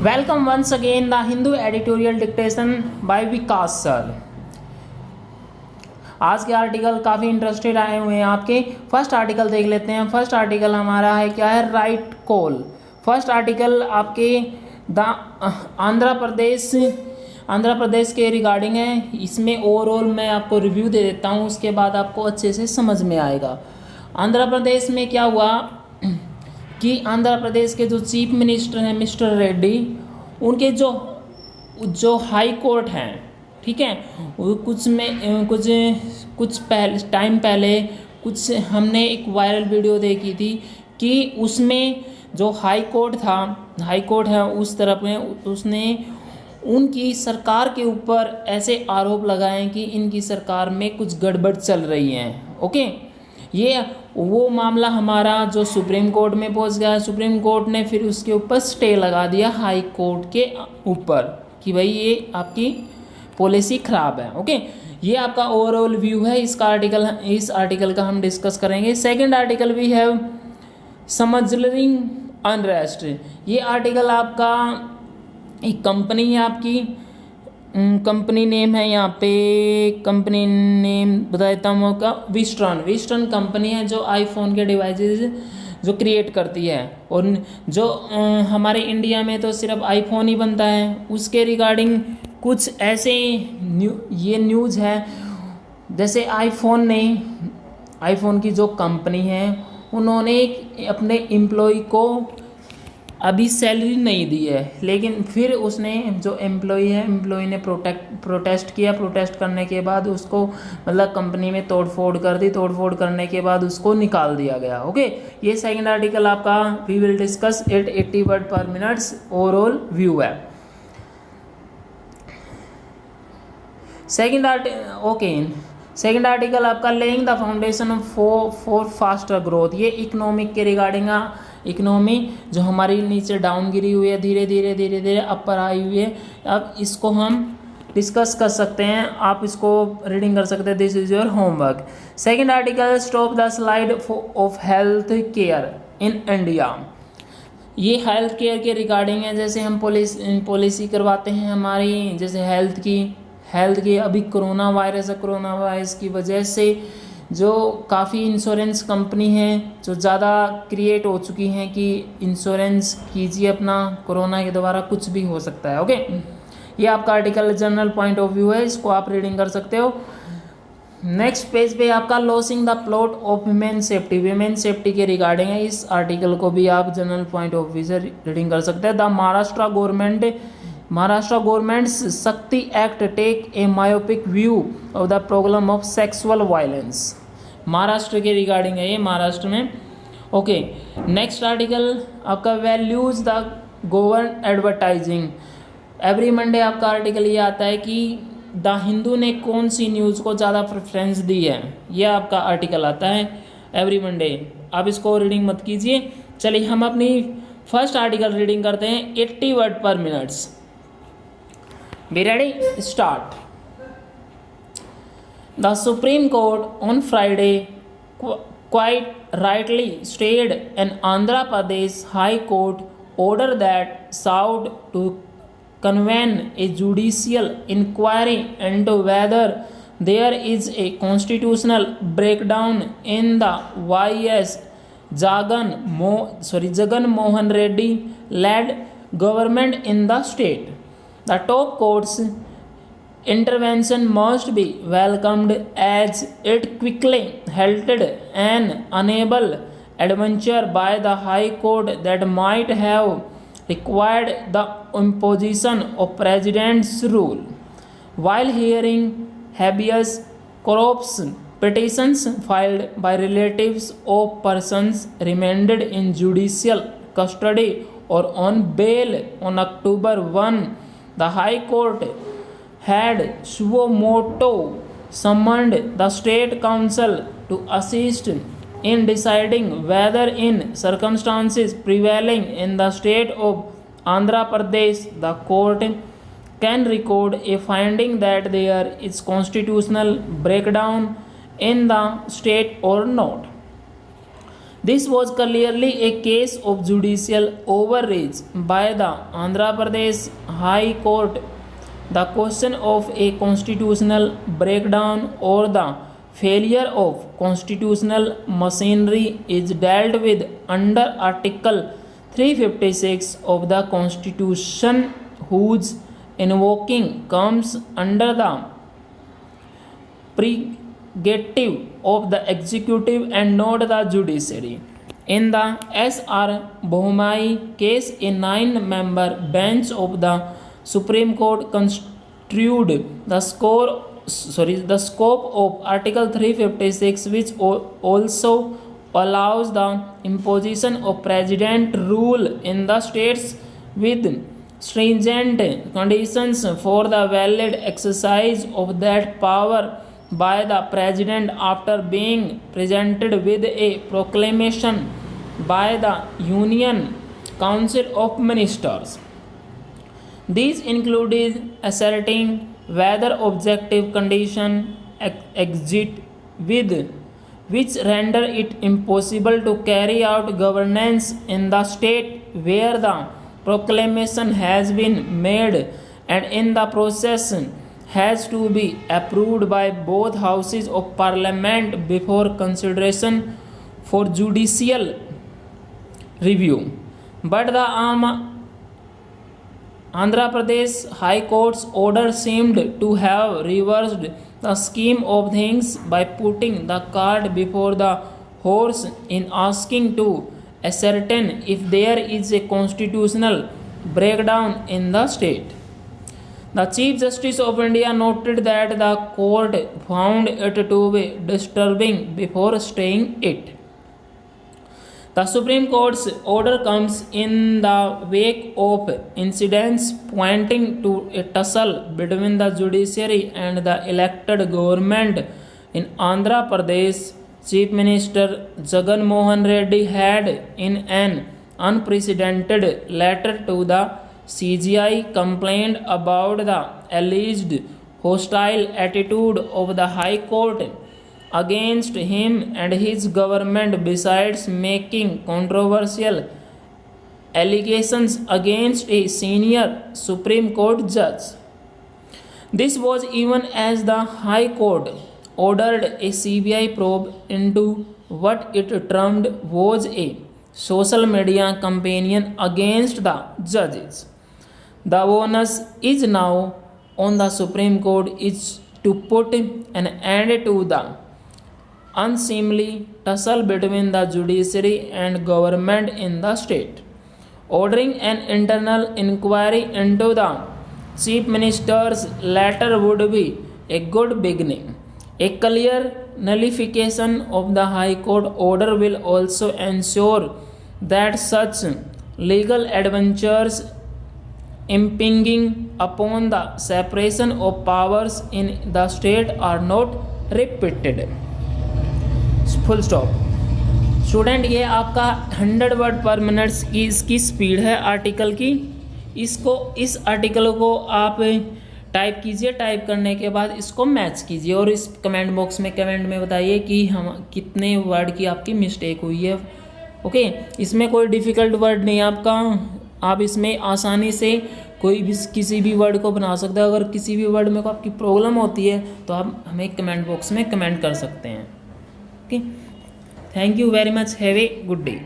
Welcome once again the Hindu editorial dictation by Vikas sir. आज के article काफ़ी interested आए हुए हैं आपके। फर्स्ट आर्टिकल देख लेते हैं। फर्स्ट आर्टिकल हमारा है क्या है, राइट कॉल। फर्स्ट आर्टिकल आपके द आंध्र प्रदेश के रिगार्डिंग है। इसमें ओवरऑल मैं आपको रिव्यू दे देता हूँ, उसके बाद आपको अच्छे से समझ में आएगा। आंध्र प्रदेश में क्या हुआ कि आंध्र प्रदेश के जो चीफ मिनिस्टर हैं मिस्टर रेड्डी, उनके जो हाई कोर्ट हैं, ठीक है, वो कुछ टाइम पहले कुछ हमने एक वायरल वीडियो देखी थी कि उसमें जो हाई कोर्ट है उस तरफ में उसने उनकी सरकार के ऊपर ऐसे आरोप लगाए कि इनकी सरकार में कुछ गड़बड़ चल रही है। ओके, ये वो मामला हमारा जो सुप्रीम कोर्ट में पहुंच गया। सुप्रीम कोर्ट ने फिर उसके ऊपर स्टे लगा दिया हाई कोर्ट के ऊपर कि भाई ये आपकी पॉलिसी खराब है। ओके, ये आपका ओवरऑल व्यू है इस आर्टिकल का हम डिस्कस करेंगे। सेकंड आर्टिकल भी है स्मगलिंग अनरेस्ट। ये आर्टिकल आपका एक कंपनी है, आपकी कंपनी नेम है, यहाँ पे कंपनी नेम बता देता हूँ आपका विस्टर्न कंपनी है जो आईफोन के डिवाइसेस जो क्रिएट करती है। और जो हमारे इंडिया में तो सिर्फ आईफोन ही बनता है, उसके रिगार्डिंग कुछ ऐसे ये न्यूज़ है। जैसे आईफोन की जो कंपनी है उन्होंने अपने एम्प्लॉय को अभी सैलरी नहीं दी है, लेकिन फिर उसने जो एम्प्लॉय ने प्रोटेस्ट किया। प्रोटेस्ट करने के बाद उसको मतलब कंपनी में तोड़फोड़ कर दी। तोड़फोड़ करने के बाद उसको निकाल दिया गया। ओके, ये सेकंड आर्टिकल आपका we will discuss it 80 word per minutes overall view है। सेकंड आर्टिकल आपका laying the foundation for faster growth. ये इकोनॉमिक के रिगार्डिंग इकोनॉमी जो हमारी नीचे डाउन गिरी हुई है, धीरे धीरे अपर आई हुई है। अब इसको हम डिस्कस कर सकते हैं, आप इसको रीडिंग कर सकते हैं। This is your homework. Second article stop the slide of health care in India. ये हेल्थ केयर के रिगार्डिंग है। जैसे हम पॉलिसी करवाते हैं हमारी, जैसे हेल्थ की अभी कोरोना वायरस की वजह से जो काफ़ी इंश्योरेंस कंपनी हैं जो ज़्यादा क्रिएट हो चुकी हैं कि इंश्योरेंस कीजिए अपना, कोरोना के द्वारा कुछ भी हो सकता है। ओके, ये आपका article general point of view है, इसको आप रीडिंग कर सकते हो। नेक्स्ट पेज पे आपका losing the plot of women safety के रिगार्डिंग है। इस आर्टिकल को भी आप जनरल पॉइंट ऑफ व्यू से रीडिंग कर सकते हैं। The Maharashtra government's Shakti act take a myopic view of the problem of sexual violence. Maharashtra के रिगार्डिंग है ये, महाराष्ट्र में। ओके, नेक्स्ट आर्टिकल आपका values the govern advertising. Every Monday आपका आर्टिकल ये आता है कि द हिंदू ने कौन सी न्यूज़ को ज़्यादा प्रेफरेंस दी है, ये आपका आर्टिकल आता है एवरी मंडे। आप इसको रीडिंग मत कीजिए। चलिए हम अपनी फर्स्ट आर्टिकल रीडिंग करते हैं 80 word per minutes. Be ready, start. The Supreme Court on Friday quite rightly stayed an Andhra Pradesh High Court order that sought to convene a judicial inquiry into whether there is a constitutional breakdown in the Y.S. Jagan Mohan Reddy led government in the state. The top court's intervention must be welcomed as it quickly halted an unable adventure by the High Court that might have required the imposition of President's rule. While hearing habeas corpus petitions filed by relatives of persons remanded in judicial custody or on bail on October 1, the High Court had suo motu summoned the State Council to assist in deciding whether in circumstances prevailing in the state of Andhra Pradesh the court can record a finding that there is constitutional breakdown in the state or not. This was clearly a case of judicial overreach by the Andhra Pradesh High Court. The question of a constitutional breakdown or the failure of constitutional machinery is dealt with under Article 356 of the Constitution, whose invoking comes under the prerogative of the executive and not the judiciary. In the S.R. Bohmai case, a 9-member bench of the Supreme Court construed the scope of Article 356, which also allows the imposition of president rule in the states with stringent conditions for the valid exercise of that power by the president after being presented with a proclamation by the Union Council of Ministers. These included asserting whether objective condition exist with which render it impossible to carry out governance in the state where the proclamation has been made, and in the process has to be approved by both houses of parliament before consideration for judicial review. But the Andhra Pradesh High Court's order seemed to have reversed the scheme of things by putting the cart before the horse in asking to ascertain if there is a constitutional breakdown in the state. The Chief Justice of India noted that the court found it to be disturbing before staying it. The Supreme Court's order comes in the wake of incidents pointing to a tussle between the judiciary and the elected government in Andhra Pradesh. Chief Minister Jagan Mohan Reddy had, in an unprecedented letter to the CGI, complained about the alleged hostile attitude of the High Court against him and his government, besides making controversial allegations against a senior Supreme Court judge. This was even as the High Court ordered a CBI probe into what it termed was a social media campaign against the judges. The onus is now on the Supreme Court is to put an end to the unseemly tussle between the judiciary and government in the state. Ordering an internal inquiry into the Chief Minister's letter would be a good beginning. A clear nullification of the High Court order will also ensure that such legal adventures impinging upon the separation of powers in the state are not repeated. Full stop. Student ये आपका 100 word per minutes की इसकी speed है article की। इस article को आप type कीजिए, टाइप करने के बाद इसको मैच कीजिए और इस कमेंट बॉक्स में कमेंट में बताइए कि हम कितने वर्ड की आपकी मिस्टेक हुई है। ओके, इसमें कोई डिफ़िकल्ट वर्ड नहीं आपका, आप इसमें आसानी से कोई भी किसी भी वर्ड को बना सकते हैं। अगर किसी भी वर्ड में को आपकी प्रॉब्लम होती है तो आप हमें कमेंट बॉक्स में कमेंट कर सकते हैं। Okay, thank you very much, have a good day.